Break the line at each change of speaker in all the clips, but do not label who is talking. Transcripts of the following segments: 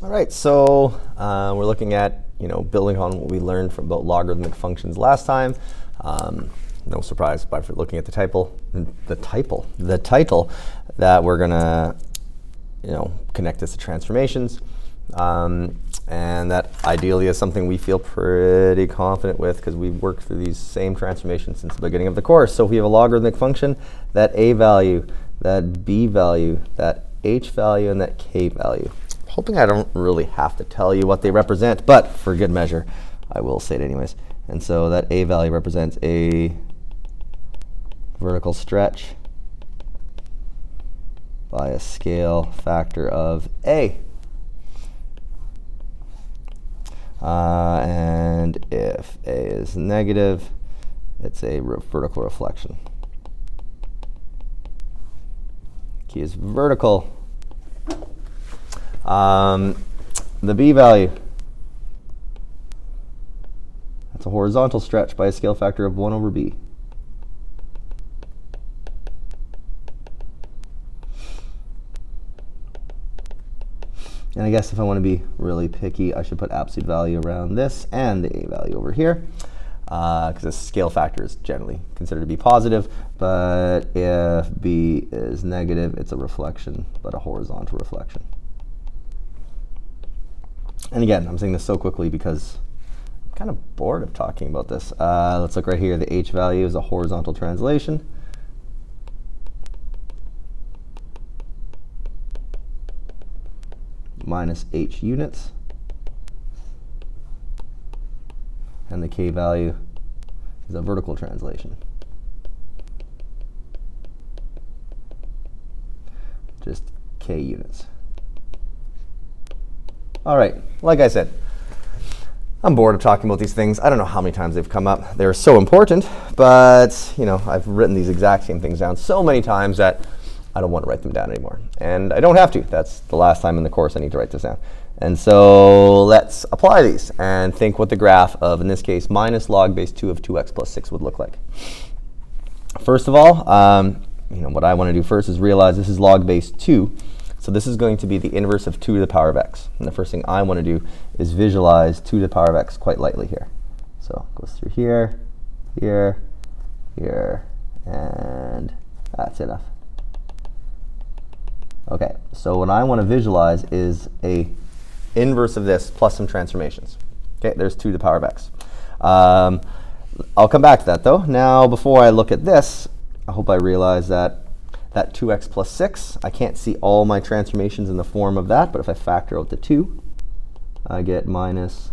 All right, so we're looking at, building on what we learned from about logarithmic functions last time. No surprise by looking at the title that we're gonna, connect this to transformations, and that ideally is something we feel pretty confident with because we've worked through these same transformations since the beginning of the course. So if we have a logarithmic function, that a value, that b value, that h value, and that k value. Hoping I don't really have to tell you what they represent, but for good measure, I will say it anyways. And so that a value represents a vertical stretch by a scale factor of a. And if a is negative, it's a vertical reflection. Key is vertical. The b value, that's a horizontal stretch by a scale factor of 1 over b. And I guess if I want to be really picky, I should put absolute value around this and the a value over here, because the scale factor is generally considered to be positive. But if b is negative, it's a reflection, but a horizontal reflection. And again, I'm saying this so quickly because I'm kind of bored of talking about this. Let's look right here. The h value is a horizontal translation. Minus h units. And the k value is a vertical translation. Just k units. All right, like I said, I'm bored of talking about these things. I don't know how many times they've come up. They're so important, but I've written these exact same things down so many times that I don't want to write them down anymore. And I don't have to. That's the last time in the course I need to write this down. And so let's apply these and think what the graph of, in this case, minus log base 2 of 2x plus 6 would look like. First of all, what I want to do first is realize this is log base 2. So this is going to be the inverse of 2 to the power of x. And the first thing I want to do is visualize 2 to the power of x quite lightly here. So it goes through here, here, here, and that's enough. OK, so what I want to visualize is a inverse of this plus some transformations. OK, there's 2 to the power of x. I'll come back to that, though. Now, before I look at this, I hope I realize that 2x plus 6, I can't see all my transformations in the form of that, but if I factor out the 2, I get minus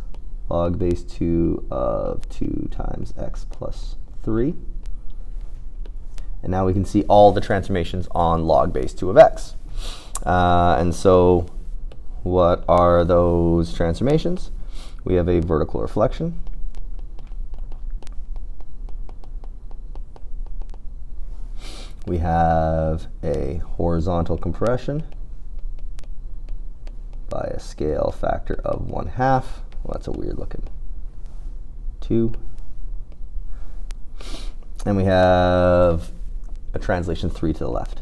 log base 2 of 2 times x plus 3. And now we can see all the transformations on log base 2 of x. And so what are those transformations? We have a vertical reflection. We have a horizontal compression by a scale factor of 1/2. Well, that's a weird looking 2. And we have a translation 3 to the left.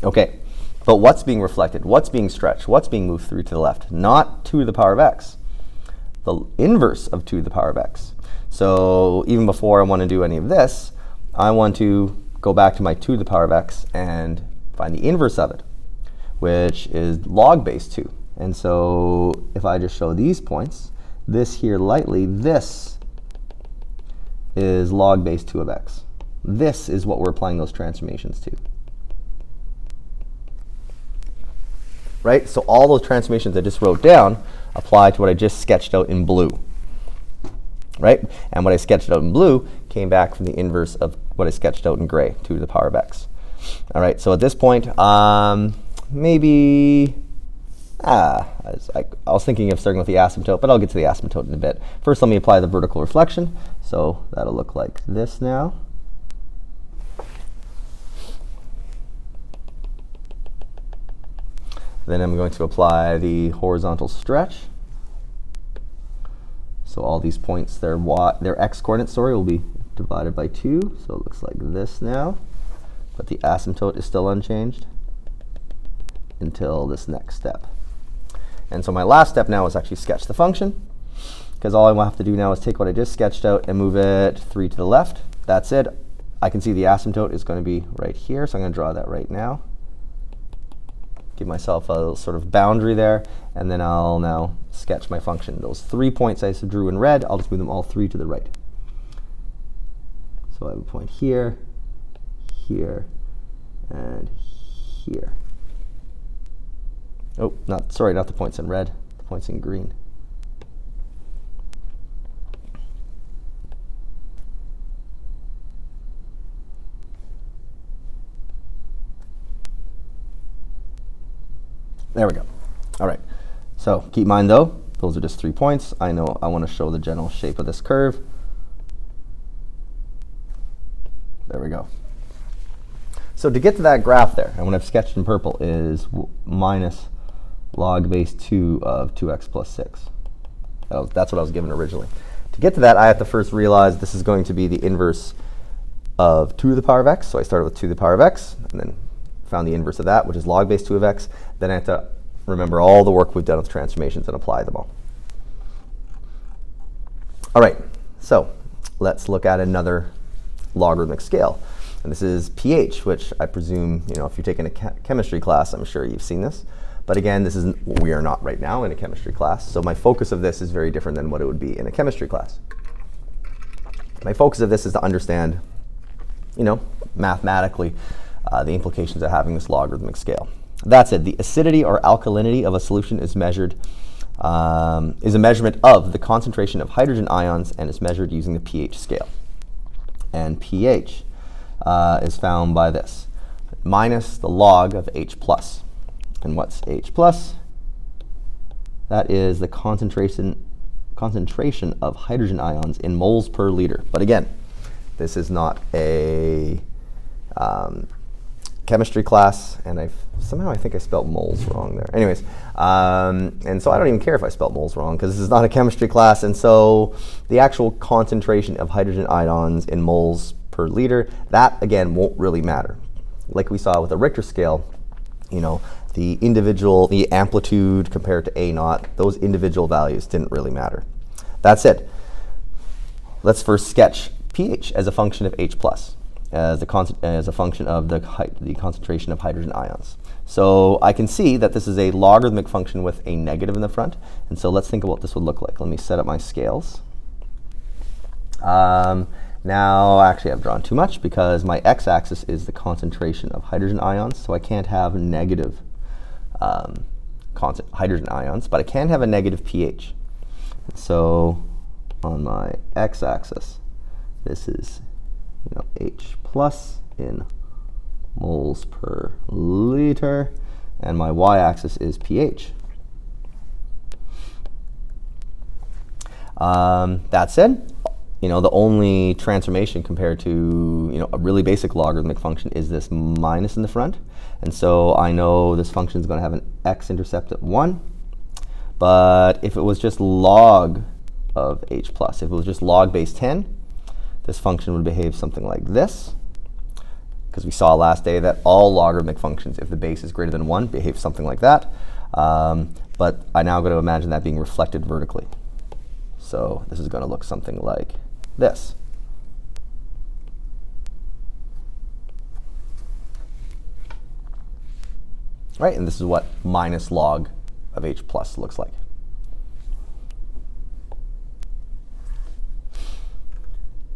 OK, but what's being reflected? What's being stretched? What's being moved 3 to the left? Not 2 to the power of x. The inverse of 2 to the power of x. So even before I want to do any of this, I want to go back to my 2 to the power of x and find the inverse of it, which is log base 2. And so if I just show these points, this here lightly, this is log base 2 of x. This is what we're applying those transformations to. Right? So all those transformations I just wrote down apply to what I just sketched out in blue. Right? And what I sketched out in blue came back from the inverse of what I sketched out in gray, 2 to the power of x. All right, so at this point, maybe, I was thinking of starting with the asymptote, but I'll get to the asymptote in a bit. First, let me apply the vertical reflection. So that'll look like this now. Then I'm going to apply the horizontal stretch. So all these points, their x-coordinate, will be divided by 2. So it looks like this now. But the asymptote is still unchanged until this next step. And so my last step now is actually sketch the function, because all I have to do now is take what I just sketched out and move it 3 to the left. That's it. I can see the asymptote is going to be right here, so I'm going to draw that right now. Give myself a little sort of boundary there, and then I'll now sketch my function. Those 3 points I drew in red, I'll just move them all 3 to the right. So I have a point here, here, and here. Oh, not the points in red, the points in green. There we go. All right. So keep in mind, though, those are just 3 points. I know I want to show the general shape of this curve. There we go. So to get to that graph there, and what I've sketched in purple is minus log base 2 of 2x plus 6. That's what I was given originally. To get to that, I have to first realize this is going to be the inverse of 2 to the power of x. So I started with 2 to the power of x, and then found the inverse of that, which is log base 2 of x. Then I have to remember all the work we've done with transformations and apply them all. All right, so let's look at another logarithmic scale. And this is pH, which I presume, if you're taking a chemistry class, I'm sure you've seen this. But again, we are not right now in a chemistry class. So my focus of this is very different than what it would be in a chemistry class. My focus of this is to understand, mathematically, the implications of having this logarithmic scale. That said, the acidity or alkalinity of a solution is measured, is a measurement of the concentration of hydrogen ions, and is measured using the pH scale. And pH is found by this, minus the log of H plus. And what's H plus? That is the concentration of hydrogen ions in moles per liter. But again, this is not a chemistry class, and I think I spelled moles wrong there. Anyways, and so I don't even care if I spelled moles wrong, because this is not a chemistry class, and so the actual concentration of hydrogen ions in moles per liter, that again won't really matter. Like we saw with the Richter scale, the amplitude compared to A naught, those individual values didn't really matter. That's it. Let's first sketch pH as a function of H plus. As a function of the concentration of hydrogen ions. So I can see that this is a logarithmic function with a negative in the front. And so let's think of what this would look like. Let me set up my scales. Now, actually, I've drawn too much because my x-axis is the concentration of hydrogen ions. So I can't have negative hydrogen ions, but I can have a negative pH. So on my x-axis, this is H plus in moles per liter, and my y-axis is pH. That said, the only transformation compared to a really basic logarithmic function is this minus in the front, and so I know this function is going to have an x-intercept at 1. But if it was just log of H plus, if it was just log base 10, this function would behave something like this, because we saw last day that all logarithmic functions, if the base is greater than 1, behave something like that. But I now got to imagine that being reflected vertically. So this is going to look something like this. Right, and this is what minus log of H plus looks like.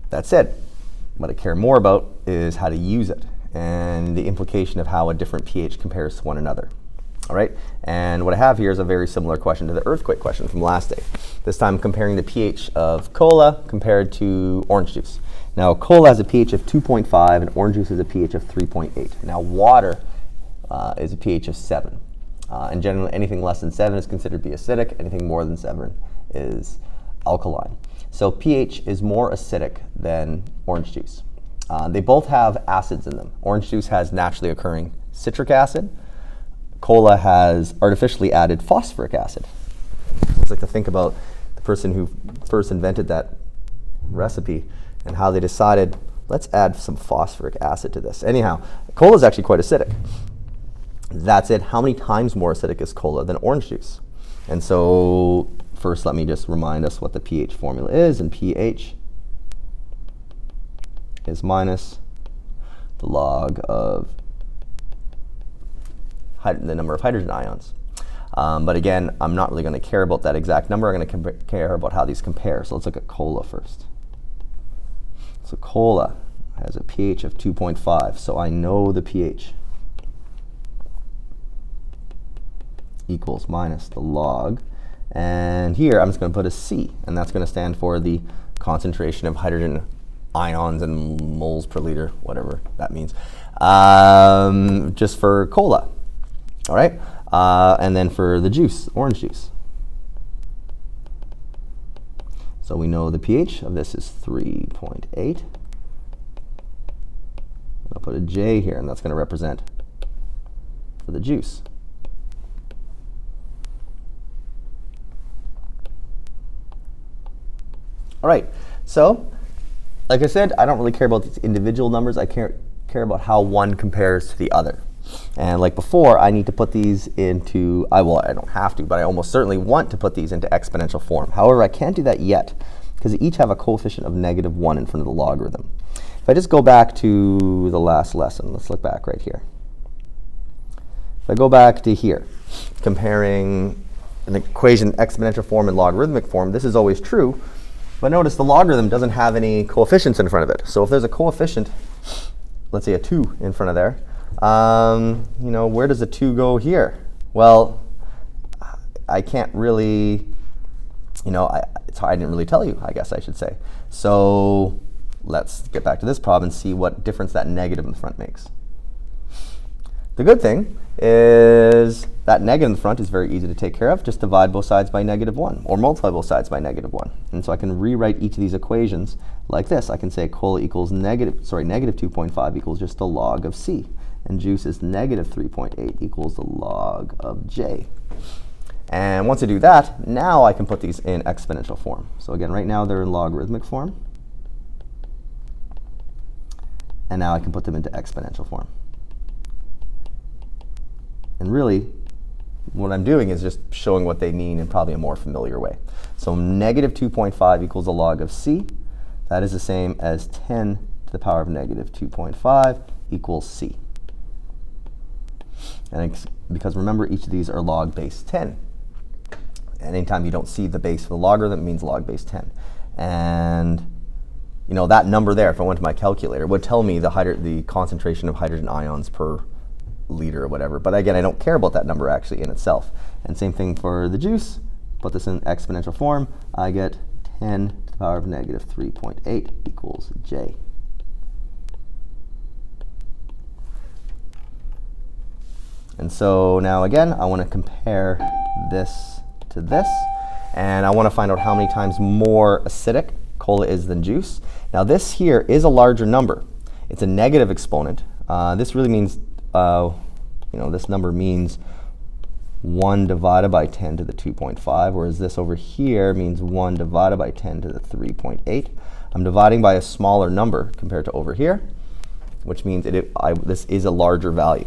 That said, what I care more about is how to use it and the implication of how a different pH compares to one another. All right, and what I have here is a very similar question to the earthquake question from last day. This time comparing the pH of cola compared to orange juice. Now cola has a pH of 2.5 and orange juice has a pH of 3.8. Now water is a pH of 7. And generally anything less than 7 is considered to be acidic, anything more than 7 is alkaline. So pH is more acidic than orange juice. They both have acids in them. Orange juice has naturally occurring citric acid. Cola has artificially added phosphoric acid. It's like to think about the person who first invented that recipe and how they decided, let's add some phosphoric acid to this. Anyhow, cola is actually quite acidic. That's it. How many times more acidic is cola than orange juice? And so first let me just remind us what the pH formula is, and pH is minus the log of the number of hydrogen ions. But again, I'm not really going to care about that exact number. I'm going to care about how these compare. So let's look at cola first. So cola has a pH of 2.5, so I know the pH equals minus the log. And here I'm just going to put a C, and that's going to stand for the concentration of hydrogen ions in moles per liter, whatever that means, just for cola. All right, and then for the juice, orange juice. So we know the pH of this is 3.8. I'll put a J here, and that's going to represent for the juice. All right, so like I said, I don't really care about these individual numbers. I care about how one compares to the other. And like before, I need to put these into, well, I don't have to, but I almost certainly want to put these into exponential form. However, I can't do that yet because they each have a coefficient of -1 in front of the logarithm. If I just go back to the last lesson, let's look back right here. If I go back to here, comparing an equation in exponential form and logarithmic form, this is always true. But notice the logarithm doesn't have any coefficients in front of it. So if there's a coefficient, let's say a 2 in front of there, you know, where does the 2 go here? Well, I can't really, you know, I didn't really tell you, I guess I should say. So let's get back to this problem and see what difference that negative in the front makes. The good thing is that negative in the front is very easy to take care of. Just divide both sides by -1, or multiply both sides by -1. And so I can rewrite each of these equations like this. I can say cola equals -2.5 equals just the log of C. And juice is -3.8 equals the log of J. And once I do that, now I can put these in exponential form. So again, right now they're in logarithmic form. And now I can put them into exponential form. And really, what I'm doing is just showing what they mean in probably a more familiar way. So -2.5 equals the log of C. That is the same as 10 to the power of -2.5 equals C. And because remember, each of these are log base 10. And anytime you don't see the base for the logarithm, it means log base 10. And you know, that number there, if I went to my calculator, would tell me the concentration of hydrogen ions per liter or whatever. But again, I don't care about that number actually in itself. And same thing for the juice. Put this in exponential form. I get 10 to the power of -3.8 equals J. And so now again, I want to compare this to this. And I want to find out how many times more acidic cola is than juice. Now this here is a larger number. It's a negative exponent. This really means, you know, this number means 1 divided by 10 to the 2.5, whereas this over here means 1 divided by 10 to the 3.8. I'm dividing by a smaller number compared to over here, which means this is a larger value.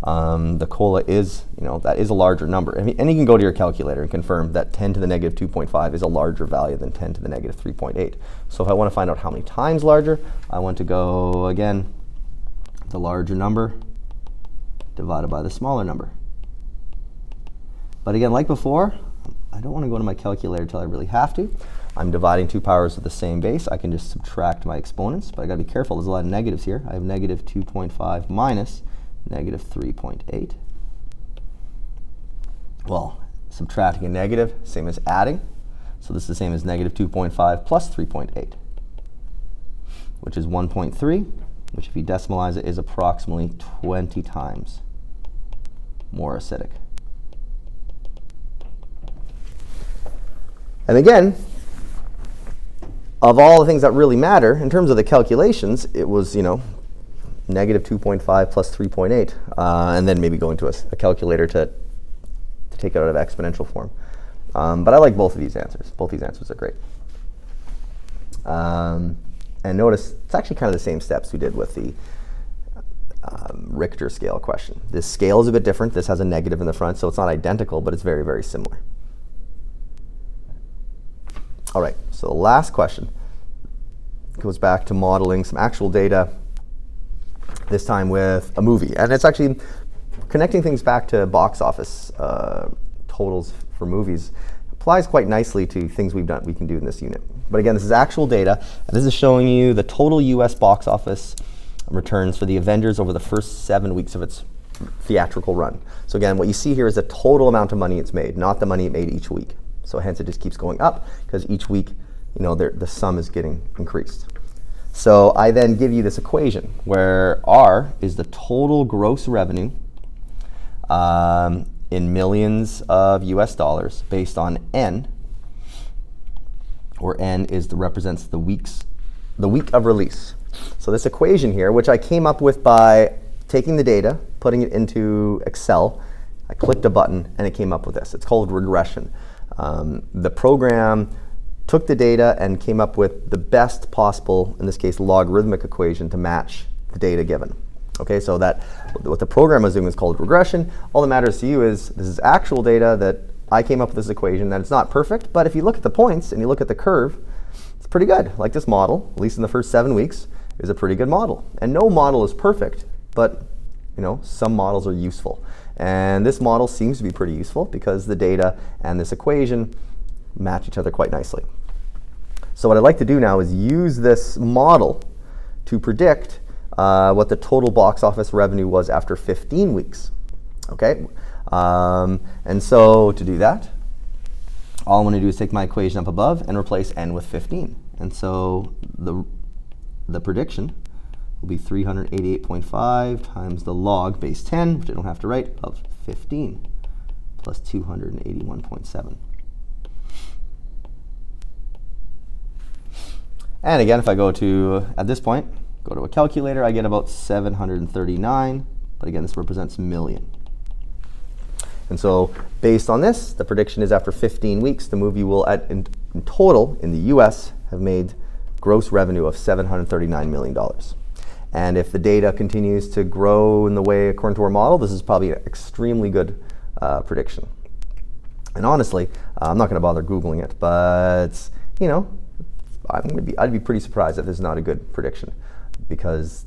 The cola is, you know, that is a larger number. And you can go to your calculator and confirm that 10 to the -2.5 is a larger value than 10 to the -3.8. So if I want to find out how many times larger, I want to go, again, the larger number divided by the smaller number. But again, like before, I don't want to go to my calculator until I really have to. I'm dividing two powers of the same base. I can just subtract my exponents, but I got to be careful. There's a lot of negatives here. I have -2.5 minus -3.8. Well, subtracting a negative, same as adding. So this is the same as -2.5 plus 3.8, which is 1.3, which if you decimalize it is approximately 20 times more acidic. And again, of all the things that really matter, in terms of the calculations, it was, you know, -2.5 plus 3.8, and then maybe going to a calculator to take it out of exponential form. But I like both of these answers. Both these answers are great. And notice it's actually kind of the same steps we did with the Richter scale question. This scale is a bit different. This has a negative in the front, so it's not identical, but it's very, very similar. All right, so the last question goes back to modeling some actual data, this time with a movie. And it's actually connecting things back to box office totals for movies. Applies quite nicely to things we can do in this unit. But again, this is actual data, and this is showing you the total US box office returns for the Avengers over the first 7 weeks of its theatrical run. So again, what you see here is the total amount of money it's made, not the money it made each week. So hence it just keeps going up, because each week, the sum is getting increased. So I then give you this equation where R is the total gross revenue in millions of US dollars based on N, where N represents the week of release. So this equation here, which I came up with by taking the data, putting it into Excel, I clicked a button and it came up with this. It's called regression. The program took the data and came up with the best possible, in this case, logarithmic equation to match the data given. Okay, so what the program is doing is called regression. All that matters to you is this is actual data that I came up with this equation, that it's not perfect, but if you look at the points and you look at the curve, it's pretty good. Like this model, at least in the first 7 weeks, is a pretty good model. And no model is perfect, but some models are useful. And this model seems to be pretty useful because the data and this equation match each other quite nicely. So what I'd like to do now is use this model to predict what the total box office revenue was after 15 weeks. Okay, and so to do that, all I'm going to do is take my equation up above and replace n with 15. And so the prediction will be 388.5 times the log base 10, which I don't have to write, of 15 plus 281.7. And again, if I go to, at this point, go to a calculator, I get about 739, but again, this represents million. And so based on this, the prediction is after 15 weeks, the movie will, in total, in the US, have made gross revenue of $739 million. And if the data continues to grow in the way according to our model, this is probably an extremely good prediction. And honestly, I'm not going to bother Googling it, but I'd be pretty surprised if this is not a good prediction, because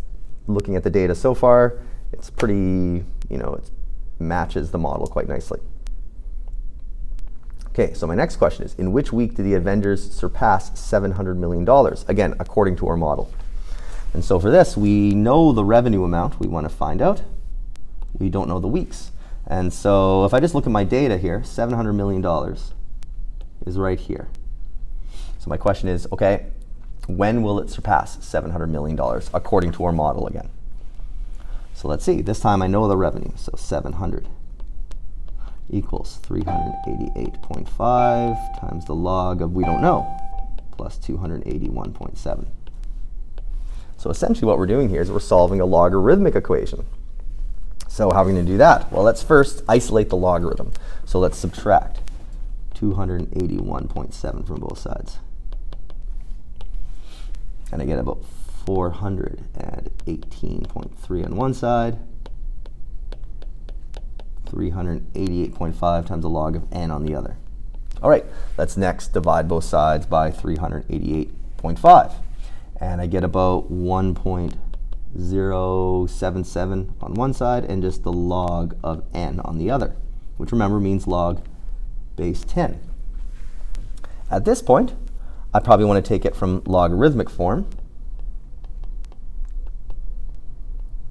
looking at the data so far, it's pretty, it matches the model quite nicely. Okay, so my next question is, in which week did the Avengers surpass $700 million? Again, according to our model. And so for this, we know the revenue amount we want to find out. We don't know the weeks. And so if I just look at my data here, $700 million is right here. So my question is, okay, when will it surpass $700 million according to our model again? So let's see. This time I know the revenue. So 700 equals 388.5 times the log of we don't know, plus 281.7. So essentially what we're doing here is we're solving a logarithmic equation. So how are we going to do that? Well, let's first isolate the logarithm. So let's subtract 281.7 from both sides. And I get about 418.3 on one side, 388.5 times the log of n on the other. All right, let's next divide both sides by 388.5. And I get about 1.077 on one side and just the log of n on the other, which remember means log base 10. At this point, I probably want to take it from logarithmic form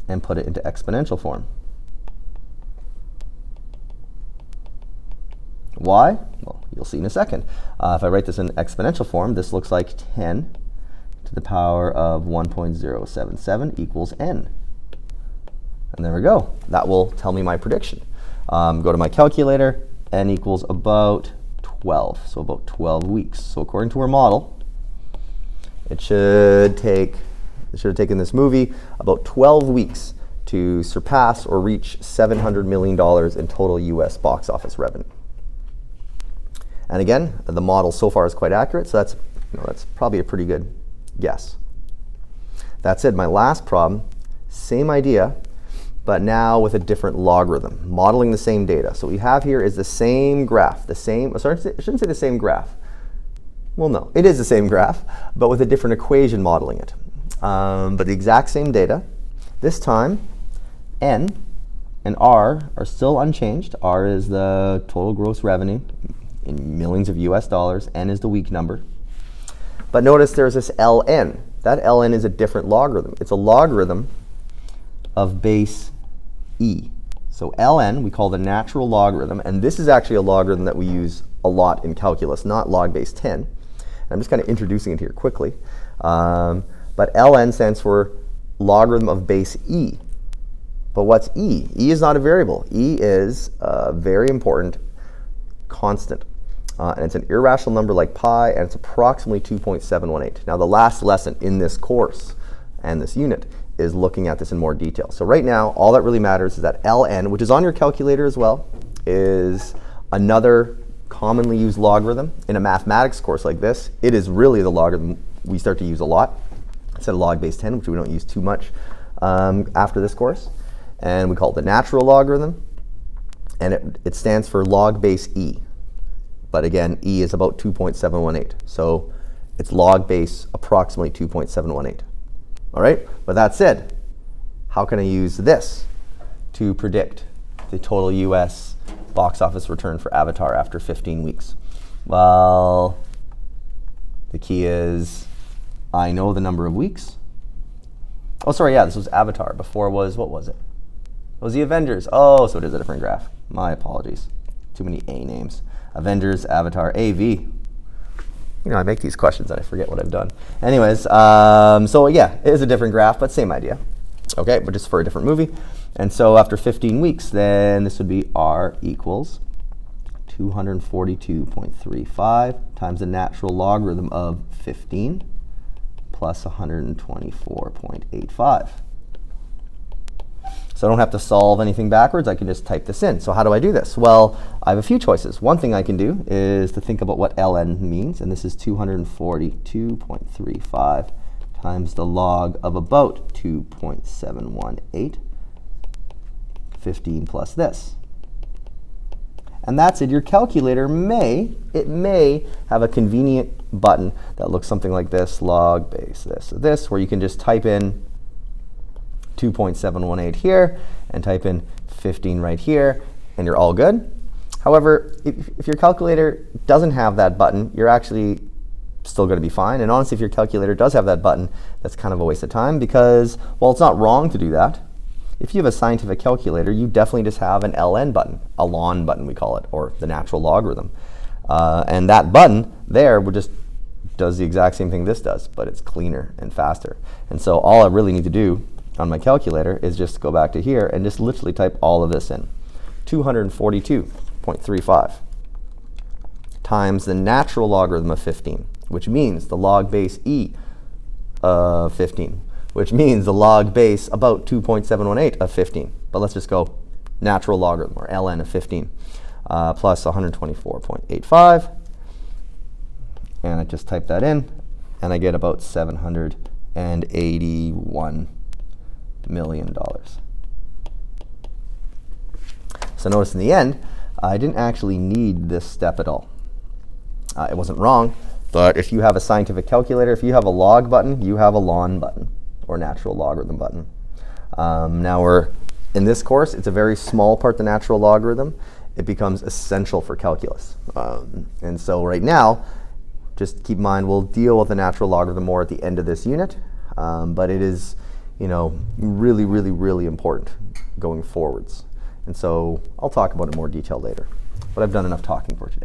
and put it into exponential form. Why? Well, you'll see in a second. If I write this in exponential form, this looks like 10 to the power of 1.077 equals n. And there we go. That will tell me my prediction. Go to my calculator, n equals about 12, so about 12 weeks. So according to our model, it should have taken this movie about 12 weeks to surpass or reach $700 million in total US box office revenue. And again, the model so far is quite accurate, so that's probably a pretty good guess. That said, my last problem, same idea, but now with a different logarithm, modeling the same data. So what we have here is the same graph, I shouldn't say the same graph. Well, no, it is the same graph, but with a different equation modeling it. But the exact same data. This time, N and R are still unchanged. R is the total gross revenue in millions of US dollars. N is the week number. But notice there's this ln. That ln is a different logarithm. It's a logarithm of base e. So ln we call the natural logarithm, and this is actually a logarithm that we use a lot in calculus, not log base 10. I'm just kind of introducing it here quickly. But ln stands for logarithm of base e. But what's e? E is not a variable. E is a very important constant. And it's an irrational number like pi, and it's approximately 2.718. Now, the last lesson in this course and this unit is looking at this in more detail. So right now, all that really matters is that ln, which is on your calculator as well, is another commonly used logarithm. In a mathematics course like this, it is really the logarithm we start to use a lot, instead of log base 10, which we don't use too much after this course. And we call it the natural logarithm, and it stands for log base e. But again, e is about 2.718. So it's log base approximately 2.718. All right? But that said, how can I use this to predict the total US box office return for Avatar after 15 weeks? Well, the key is I know the number of weeks. Oh, sorry, yeah, this was Avatar. Before was, what was it? It was the Avengers. Oh, so it is a different graph. My apologies. Too many A names. Avengers, Avatar, AV. You know, I make these questions and I forget what I've done. Anyways, so yeah, it is a different graph, but same idea. Okay, but just for a different movie. And so after 15 weeks, then this would be R equals 242.35 times the natural logarithm of 15 plus 124.85. So I don't have to solve anything backwards. I can just type this in. So how do I do this? Well, I have a few choices. One thing I can do is to think about what ln means, and this is 242.35 times the log of about 2.718, 15 plus this. And that's it. Your calculator may have a convenient button that looks something like this, log base this, where you can just type in 2.718 here and type in 15 right here, and you're all good. However, if your calculator doesn't have that button, you're actually still going to be fine. And honestly, if your calculator does have that button, that's kind of a waste of time because, well, it's not wrong to do that. If you have a scientific calculator, you definitely just have an ln button, a ln button we call it, or the natural logarithm. And that button there does the exact same thing this does, but it's cleaner and faster. And so all I really need to do on my calculator is just go back to here and just literally type all of this in. 242.35 times the natural logarithm of 15, which means the log base e of 15, which means the log base about 2.718 of 15. But let's just go natural logarithm, or ln of 15, plus 124.85. And I just type that in, and I get about $781 million. So notice in the end, I didn't actually need this step at all. It wasn't wrong, but if you have a scientific calculator, if you have a log button, you have a ln button, or natural logarithm button. Now in this course, it's a very small part, the natural logarithm. It becomes essential for calculus. And so right now, just keep in mind, we'll deal with the natural logarithm more at the end of this unit, but it is, really, really, really important going forwards. And so I'll talk about it in more detail later. But I've done enough talking for today.